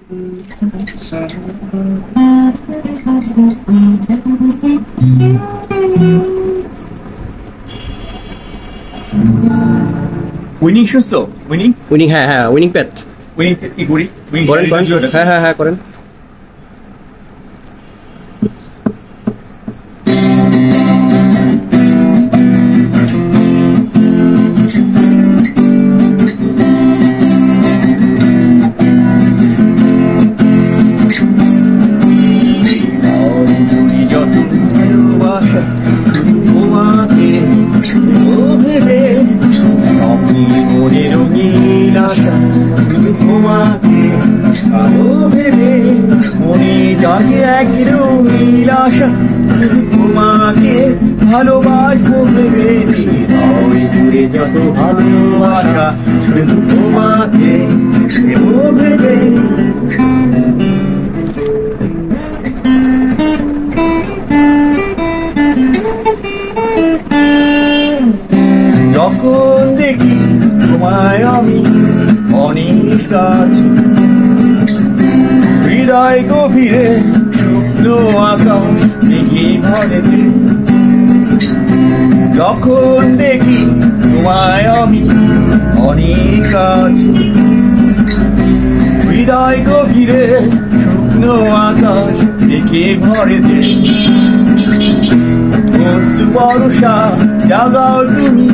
Winning শুনছো? Winning winning, হ্যাঁ হ্যাঁ, উইনিং প্যাড। উইনিং কি করি? করেন করেন, হ্যাঁ হ্যাঁ হ্যাঁ করেন। তোমাকে ভালোবাসবো ভেবে দূরে যত ভালোবাসা শুধু তোমাকে ভেবে। যখন দেখি তোমায় আমি অনেক কাছে, হৃদয় গভীরে শুকনো আকাশ দেখি ভরেতে। যখন দেখি তোমায় আমি অনেক কাছে, হৃদয় গভীরে শুকনো আকাশ দেখে ভরেতে। বস্তু ভরসা জাগাও তুমি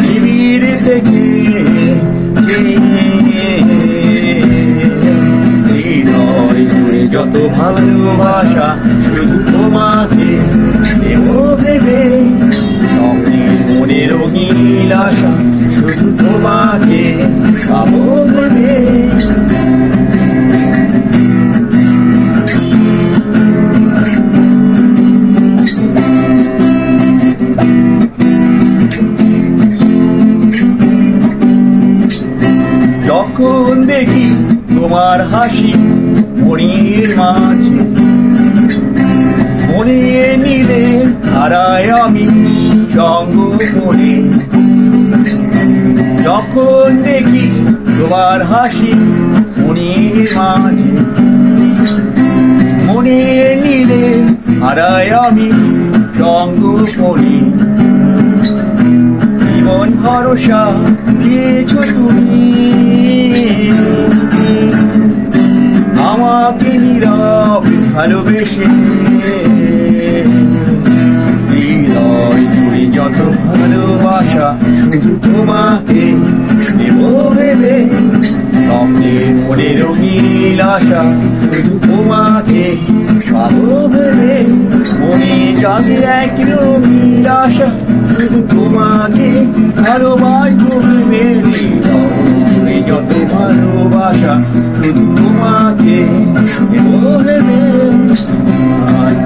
নিবিড় থেকে, যত ভালোবাসা শুধু তোমাকে ভেবে। স্বপ্নের মনে রঙিন আশা শুধু তোমাকে পাবো ভেবে। যখন দেখি তোমার হাসি মনের মাঝে, মনে নিলে হারায় আমি সঙ্গ করে। যখন দেখি তোমার হাসি মনের মাঝে, মনে নিলে হারায় আমি সঙ্গ করে। জীবন ভরসা দিয়েছ তুমি আমাকে নীরব ভালোবেসে। হৃদয় জুড়ে যত ভালোবাসা শুধু তোমাকে নেব ভেবে। স্বপ্নের মনে রঙিন আশা শুধু তোমাকে পাবো ভেবে। মনে জাগে এক রঙিন আশা শুধু তোমাকে ভালোবাসবো ভেবে। হৃদয় জুড়ে যত ভালোবাসা শুধু তোমাকে ভেবে।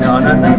না না না।